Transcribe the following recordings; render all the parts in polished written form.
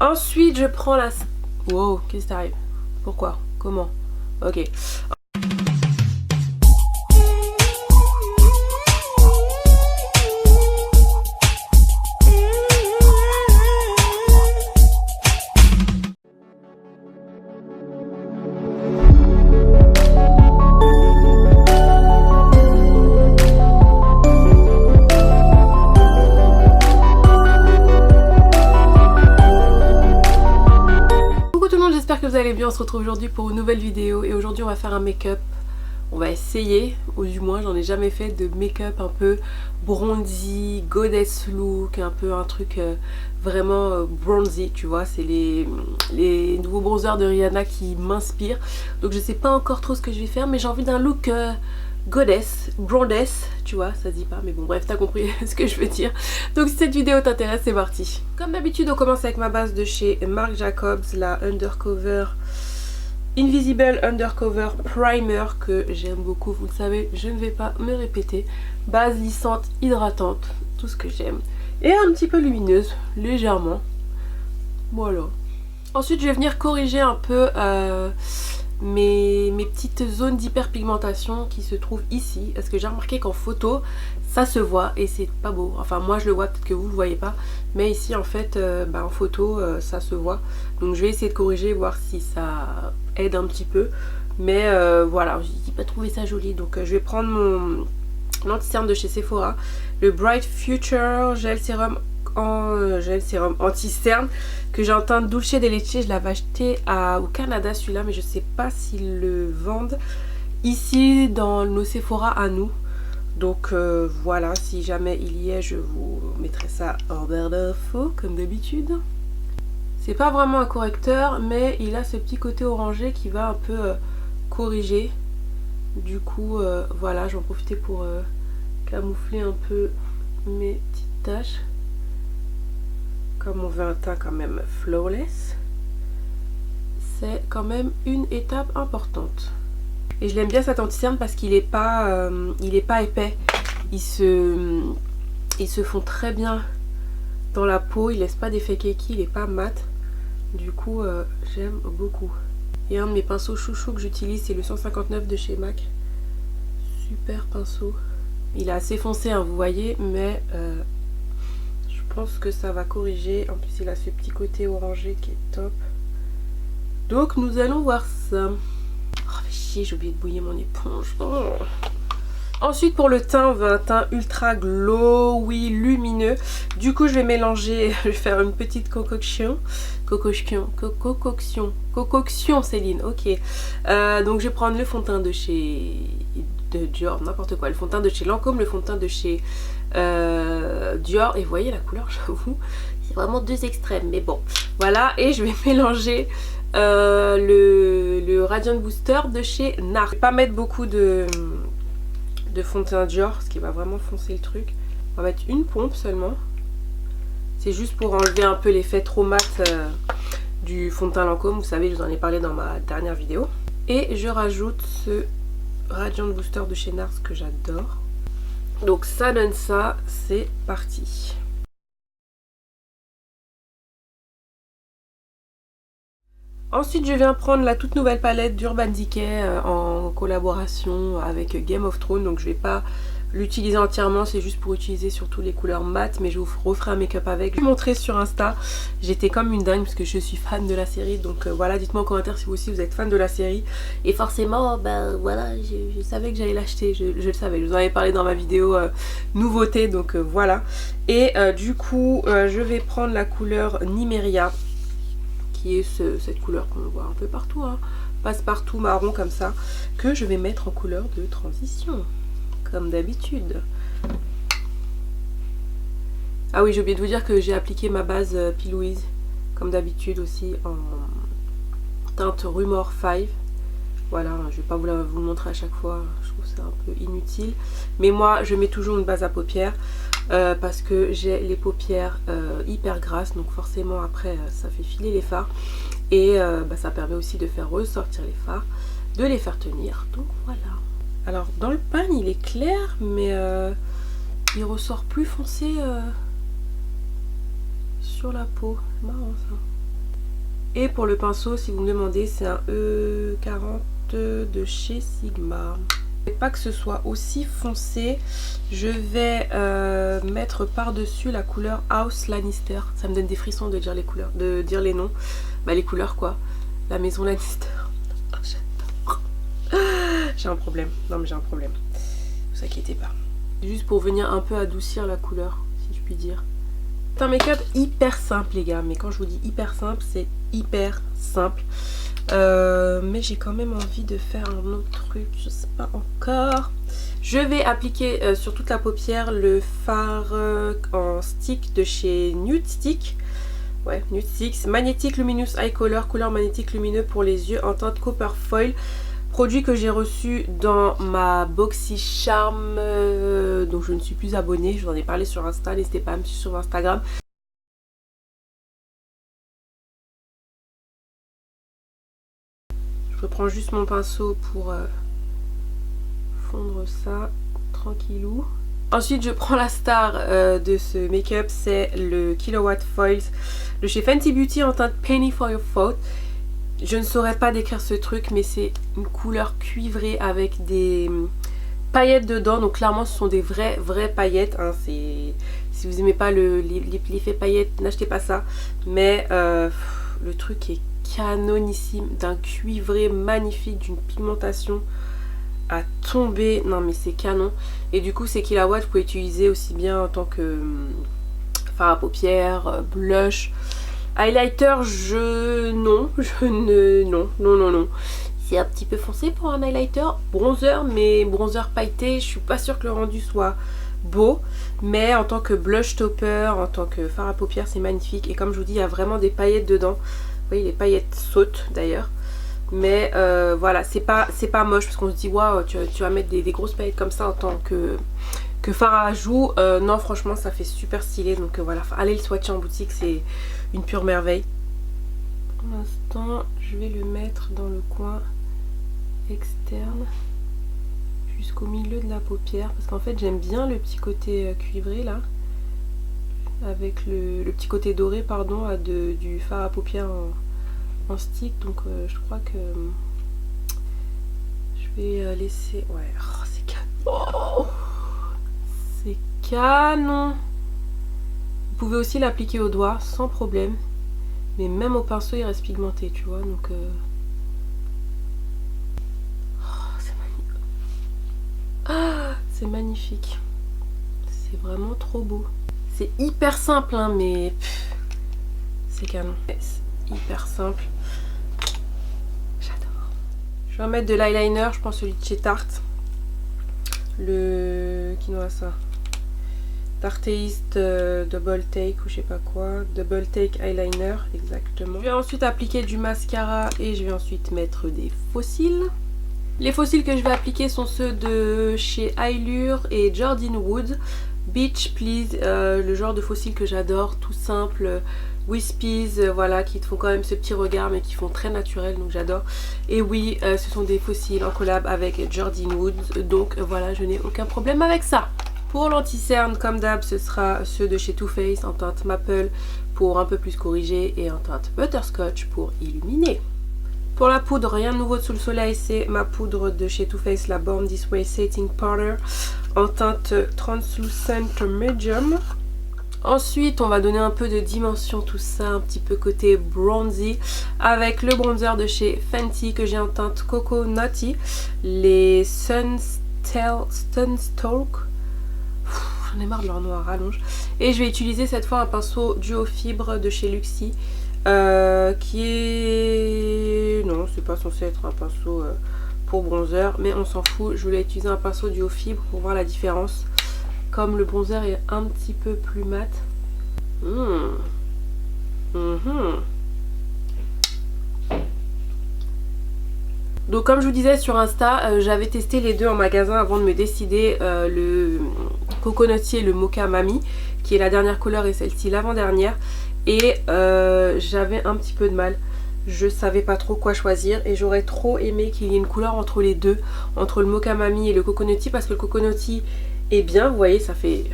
Ensuite je prends la... Wow, qu'est-ce qui t'arrive? Pourquoi? Comment? Ok. J'espère que vous allez bien, on se retrouve aujourd'hui pour une nouvelle vidéo et aujourd'hui on va faire un make-up. On va essayer, ou du moins j'en ai jamais fait, de make-up un peu bronzy, goddess look, un peu un truc vraiment bronzy, tu vois. C'est les nouveaux bronzers de Rihanna qui m'inspirent. Donc je sais pas encore trop ce que je vais faire, mais j'ai envie d'un look goddess, brondess, tu vois, ça se dit pas, mais bon bref, t'as compris ce que je veux dire. Donc si cette vidéo t'intéresse, c'est parti. Comme d'habitude, on commence avec ma base de chez Marc Jacobs, la Undercover Invisible Undercover Primer que j'aime beaucoup, vous le savez, je ne vais pas me répéter. Base lissante, hydratante, tout ce que j'aime. Et un petit peu lumineuse, légèrement. Voilà. Ensuite, je vais venir corriger un peu mes petites zones d'hyperpigmentation qui se trouvent ici. Parce que j'ai remarqué qu'en photo, ça se voit et c'est pas beau. Enfin, moi je le vois, peut-être que vous le voyez pas. Mais ici, en fait, en photo, ça se voit. Donc je vais essayer de corriger, voir si ça aide un petit peu. Mais voilà, j'ai pas trouvé ça joli. Donc je vais prendre mon anti-cerne de chez Sephora. Le Bright Future Gel Sérum anti-cerne que j'ai en teinte Dulce de Leche. Je l'avais acheté au Canada celui-là, mais je sais pas s'ils le vendent ici dans nos Sephora à nous. Donc voilà, si jamais il y est, je vous mettrai ça en barre d'infos comme d'habitude. C'est pas vraiment un correcteur, mais il a ce petit côté orangé qui va un peu corriger. Du coup voilà, j'en profitais pour camoufler un peu mes petites taches. Comme on veut un teint quand même flawless, c'est quand même une étape importante. Et je l'aime bien cet anti-cerne parce qu'il est pas épais. Ils se font très bien dans la peau, il laisse pas d'effet keki, il est pas mat. Du coup j'aime beaucoup. Et un de mes pinceaux chouchou que j'utilise, c'est le 159 de chez MAC. Super pinceau. Il est assez foncé, hein, vous voyez, mais je pense que ça va corriger. En plus il a ce petit côté orangé qui est top. Donc nous allons voir ça. Oh mais chier, j'ai oublié de bouillir mon éponge. Oh. Ensuite pour le teint, on veut un teint ultra glowy, lumineux. Du coup je vais mélanger, je vais faire une petite concoction Céline, ok. Donc je vais prendre le fond de teint de chez Dior, n'importe quoi, le fond de teint de chez Lancôme, le fond de teint de chez Dior, et vous voyez la couleur, j'avoue, c'est vraiment deux extrêmes, mais bon, voilà. Et je vais mélanger le Radiant Booster de chez NARS. Je vais pas mettre beaucoup de fond de teint Dior, parce qu'il va vraiment foncer le truc. On va mettre une pompe seulement. C'est juste pour enlever un peu l'effet trop mat du fond de teint Lancôme. Vous savez, je vous en ai parlé dans ma dernière vidéo. Et je rajoute ce Radiant Booster de chez NARS que j'adore. Donc ça donne ça, c'est parti. Ensuite je viens prendre la toute nouvelle palette d'Urban Decay en collaboration avec Game of Thrones. Donc je vais pas l'utiliser entièrement, c'est juste pour utiliser surtout les couleurs mat, mais je vous referai un make-up avec. Je vais vous montrer sur Insta, j'étais comme une dingue parce que je suis fan de la série. Donc voilà, dites-moi en commentaire si vous aussi vous êtes fan de la série. Et forcément, ben voilà, je savais que j'allais l'acheter, je le savais, je vous en avais parlé dans ma vidéo nouveauté, donc voilà. Et du coup, je vais prendre la couleur Nimeria, qui est cette couleur qu'on voit un peu partout, hein, passe-partout marron comme ça, que je vais mettre en couleur de transition, comme d'habitude. Ah oui, j'ai oublié de vous dire que j'ai appliqué ma base P. Louise, comme d'habitude aussi, en teinte Rumor 5. Voilà, je vais pas vous le montrer à chaque fois, je trouve ça un peu inutile. Mais moi, je mets toujours une base à paupières parce que j'ai les paupières hyper grasses. Donc forcément, après, ça fait filer les fards. Et ça permet aussi de faire ressortir les fards, de les faire tenir. Donc voilà. Alors, dans le pan, il est clair, mais il ressort plus foncé sur la peau. C'est marrant ça. Et pour le pinceau, si vous me demandez, c'est un E40 de chez Sigma. Pas que ce soit aussi foncé, je vais mettre par-dessus la couleur House Lannister. Ça me donne des frissons de dire les couleurs, de dire les noms. Bah les couleurs quoi. La maison Lannister. J'adore. J'ai un problème. Non mais j'ai un problème. Ne vous inquiétez pas. Juste pour venir un peu adoucir la couleur, si je puis dire. C'est un make-up hyper simple les gars. Mais quand je vous dis hyper simple, c'est hyper simple. Mais j'ai quand même envie de faire un autre truc, je sais pas encore. Je vais appliquer sur toute la paupière le fard en stick de chez Nude Stick. Ouais, Nude Stick, Magnetic Luminous Eye Color, couleur magnétique lumineux pour les yeux en teinte Copper Foil. Produit que j'ai reçu dans ma Boxy Charm, dont je ne suis plus abonnée. Je vous en ai parlé sur Insta, n'hésitez pas à me suivre sur Instagram. Je reprends juste mon pinceau pour fondre ça tranquillou. Ensuite je prends la star de ce make-up, c'est le Kilowatt Foils de chez Fenty Beauty en teinte Penny for Your Fault. Je ne saurais pas décrire ce truc, mais c'est une couleur cuivrée avec des paillettes dedans. Donc clairement ce sont des vraies paillettes hein. Si vous aimez pas l'effet paillettes, n'achetez pas ça. Mais le truc est canonissime, d'un cuivré magnifique, d'une pigmentation à tomber. Non mais c'est canon. Et du coup ces kilowatts vous pouvez utiliser aussi bien en tant que fard à paupières, blush, highlighter. Non. C'est un petit peu foncé pour un highlighter. Bronzer, mais bronzer pailleté, je suis pas sûre que le rendu soit beau. Mais en tant que blush topper, en tant que fard à paupières, c'est magnifique. Et comme je vous dis, il y a vraiment des paillettes dedans. Vous voyez, les paillettes sautent d'ailleurs. Mais voilà, c'est pas moche parce qu'on se dit waouh, tu vas mettre des grosses paillettes comme ça en tant que fard à joues. Non, franchement, ça fait super stylé. Donc voilà, allez le swatcher en boutique, c'est une pure merveille. Pour l'instant, je vais le mettre dans le coin externe jusqu'au milieu de la paupière parce qu'en fait, j'aime bien le petit côté cuivré là. Avec le petit côté doré pardon du fard à paupières en stick, donc je crois que je vais laisser. Ouais, oh, c'est canon, c'est canon. Vous pouvez aussi l'appliquer au doigt sans problème, mais même au pinceau il reste pigmenté, tu vois, donc c'est magnifique, c'est vraiment trop beau. C'est hyper simple hein, mais c'est canon. C'est hyper simple. J'adore. Je vais en mettre de l'eyeliner, je prends celui de chez Tarte. Le... qui noie ça, Tarteist Double Take ou je sais pas quoi. Double Take Eyeliner, exactement. Je vais ensuite appliquer du mascara et je vais ensuite mettre des faux cils. Les faux cils que je vais appliquer sont ceux de chez Eyelure et Jordan Wood. Beach Please, le genre de faux cils que j'adore, tout simple, wispies, voilà, qui te font quand même ce petit regard mais qui font très naturel, donc j'adore. Et oui, ce sont des faux cils en collab avec Jordan Wood, donc voilà, je n'ai aucun problème avec ça. Pour l'anti-cerne, comme d'hab, ce sera ceux de chez Too Faced en teinte Maple pour un peu plus corriger et en teinte Butterscotch pour illuminer. Pour la poudre, rien de nouveau sous le soleil, c'est ma poudre de chez Too Faced, la Born This Way Setting Powder en teinte Translucent Medium. Ensuite, on va donner un peu de dimension, tout ça, un petit peu côté bronzy, avec le bronzer de chez Fenty que j'ai en teinte Coco Nutty, les Sunstalk. J'en ai marre de leur noir, rallonge. Et je vais utiliser cette fois un pinceau duo fibre de chez Luxie. Qui est... non, c'est pas censé être un pinceau pour bronzer, mais on s'en fout. Je voulais utiliser un pinceau duo fibre pour voir la différence. Comme le bronzer est un petit peu plus mat. Donc comme je vous disais sur Insta, j'avais testé les deux en magasin avant de me décider, le Coconutty et le Mocha Mami, qui est la dernière couleur et celle-ci l'avant-dernière. Et j'avais un petit peu de mal, je savais pas trop quoi choisir et j'aurais trop aimé qu'il y ait une couleur entre les deux, entre le Mocha Mami et le Coconutty, parce que le Coconutty Et bien vous voyez, ça fait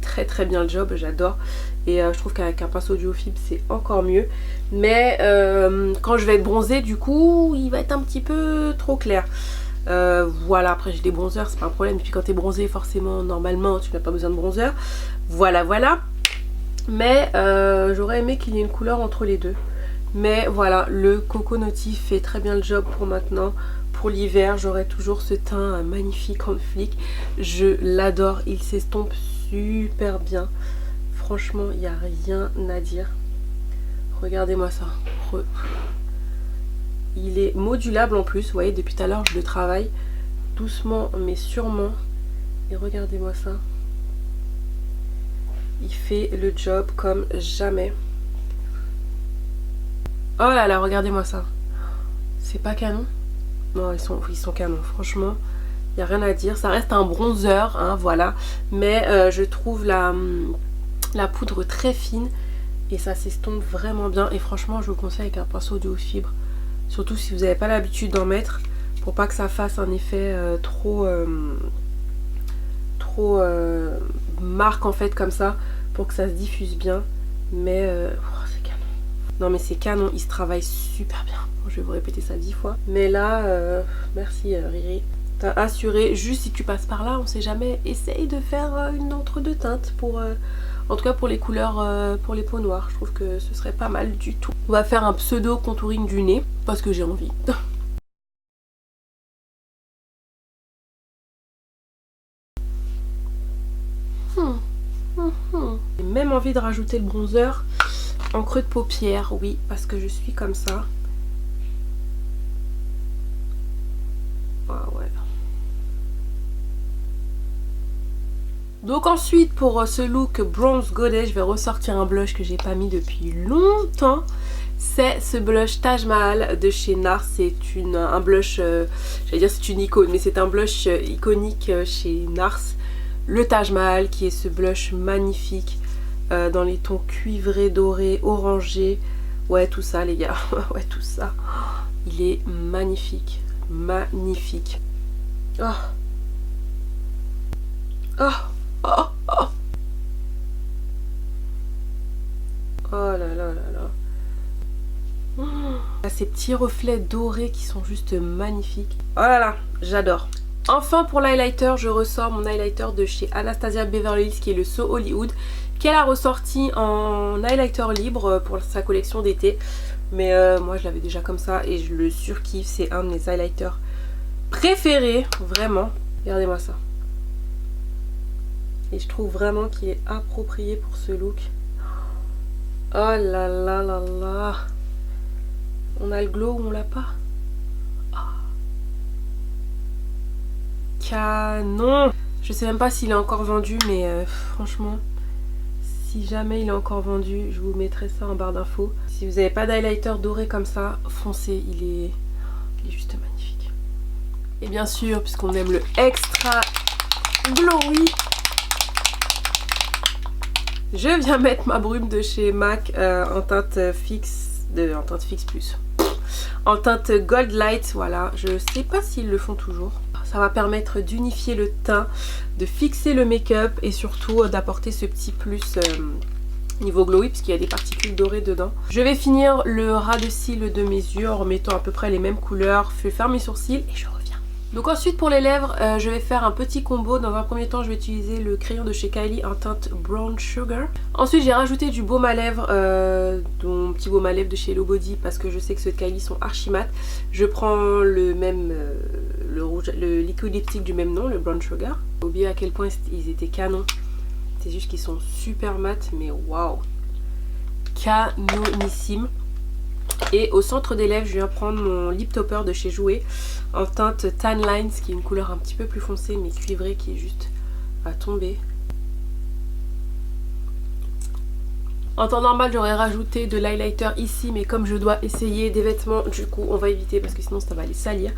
très très bien le job, j'adore. Et je trouve qu'avec un pinceau duo fibre c'est encore mieux. Mais quand je vais être bronzée, du coup il va être un petit peu trop clair. Voilà, après j'ai des bronzers, c'est pas un problème. Et puis quand t'es bronzé, forcément, normalement tu n'as pas besoin de bronzer. Voilà, voilà. Mais j'aurais aimé qu'il y ait une couleur entre les deux. Mais voilà, le Coco Naughty fait très bien le job pour maintenant. Pour l'hiver, j'aurai toujours ce teint magnifique en flic. Je l'adore, il s'estompe super bien. Franchement, il n'y a rien à dire. Regardez-moi ça. Il est modulable en plus. Vous voyez, depuis tout à l'heure, je le travaille doucement mais sûrement. Et regardez-moi ça. Il fait le job comme jamais. Oh là là, regardez-moi ça. C'est pas canon? Non, ils sont canons. Franchement, il n'y a rien à dire. Ça reste un bronzer, hein, voilà. Mais je trouve la poudre très fine. Et ça s'estompe vraiment bien. Et franchement, je vous conseille avec un pinceau duo fibre. Surtout si vous n'avez pas l'habitude d'en mettre. Pour pas que ça fasse un effet trop marque en fait comme ça. Pour que ça se diffuse bien. Mais c'est canon. Non mais c'est canon. Il se travaille super bien. Je vais vous répéter ça 10 fois. Mais là, merci Riri. T'as assuré. Juste si tu passes par là, on sait jamais. Essaye de faire une entre-deux teintes pour... en tout cas pour les couleurs, pour les peaux noires. Je trouve que ce serait pas mal du tout. On va faire un pseudo contouring du nez. Parce que j'ai envie. J'ai même envie de rajouter le bronzer en creux de paupière. Oui, parce que je suis comme ça. Ah ouais. Donc ensuite pour ce look bronze goddess, je vais ressortir un blush que j'ai pas mis depuis longtemps. C'est ce blush Taj Mahal de chez NARS. C'est un blush, j'allais dire c'est une icône, mais c'est un blush iconique chez NARS. Le Taj Mahal qui est ce blush magnifique dans les tons cuivrés, dorés, orangés. Ouais tout ça les gars, ouais tout ça. Il est magnifique, magnifique. Oh. Oh. Oh, oh. Oh là là là là. Oh. Ces petits reflets dorés qui sont juste magnifiques. Oh là là, j'adore. Enfin pour l'highlighter, je ressors mon highlighter de chez Anastasia Beverly Hills qui est le So Hollywood, qu'elle a ressorti en highlighter libre pour sa collection d'été. Mais moi je l'avais déjà comme ça et je le surkiffe. C'est un de mes highlighters préférés, vraiment. Regardez-moi ça. Et je trouve vraiment qu'il est approprié pour ce look. Oh là là là là. On a le glow ou on l'a pas? Oh. Canon. Je sais même pas s'il est encore vendu, mais franchement, si jamais il est encore vendu, je vous mettrai ça en barre d'infos. Si vous n'avez pas d'highlighter doré comme ça, foncez, il est juste magnifique. Et bien sûr, puisqu'on aime le extra glowy, je viens mettre ma brume de chez MAC en teinte fixe, plus. En teinte Gold Light, voilà. Je sais pas s'ils le font toujours. Ça va permettre d'unifier le teint, de fixer le make-up et surtout d'apporter ce petit plus niveau glowy puisqu'il y a des particules dorées dedans. Je vais finir le ras de cils de mes yeux en remettant à peu près les mêmes couleurs. Je vais faire mes sourcils et je reviens. Donc ensuite pour les lèvres, je vais faire un petit combo. Dans un premier temps, je vais utiliser le crayon de chez Kylie en teinte Brown Sugar. Ensuite, j'ai rajouté du baume à lèvres, mon petit baume à lèvres de chez Hello Body parce que je sais que ceux de Kylie sont archi mat. Je prends le même, le liquid lipstick du même nom, le Brown Sugar. J'ai oublié à quel point ils étaient canons. C'est juste qu'ils sont super mat, mais waouh, canonissime. Et au centre des lèvres, je viens prendre mon lip topper de chez Jouer en teinte Tan Lines, qui est une couleur un petit peu plus foncée mais cuivrée, qui est juste à tomber. En temps normal, j'aurais rajouté de l'highlighter ici, mais comme je dois essayer des vêtements, du coup on va éviter parce que sinon ça va les salir.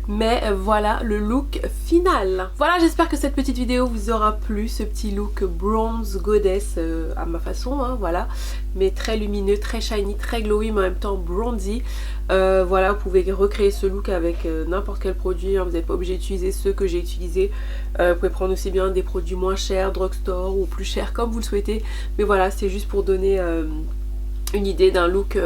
Mais voilà le look final. Voilà, j'espère que cette petite vidéo vous aura plu, ce petit look bronze goddess à ma façon, hein, voilà. mais très lumineux, très shiny, très glowy, mais en même temps bronzy. Voilà, vous pouvez recréer ce look avec n'importe quel produit, hein. Vous n'êtes pas obligé d'utiliser ceux que j'ai utilisés. Vous pouvez prendre aussi bien des produits moins chers, drugstore ou plus chers comme vous le souhaitez. Mais voilà, c'est juste pour donner une idée d'un look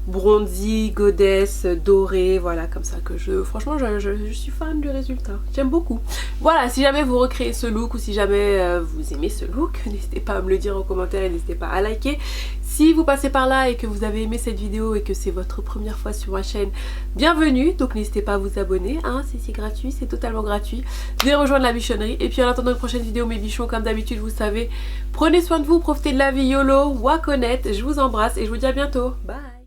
bronzy, goddess, doré, voilà, comme ça que franchement je suis fan du résultat, j'aime beaucoup. Voilà, si jamais vous recréez ce look ou si jamais vous aimez ce look, n'hésitez pas à me le dire en commentaire et n'hésitez pas à liker. Si vous passez par là et que vous avez aimé cette vidéo et que c'est votre première fois sur ma chaîne, bienvenue, donc n'hésitez pas à vous abonner, hein, c'est gratuit, c'est totalement gratuit. Venez rejoindre la bichonnerie et puis en attendant une prochaine vidéo mes bichons, comme d'habitude vous savez, prenez soin de vous, profitez de la vie, YOLO, wakonette, je vous embrasse et je vous dis à bientôt, bye.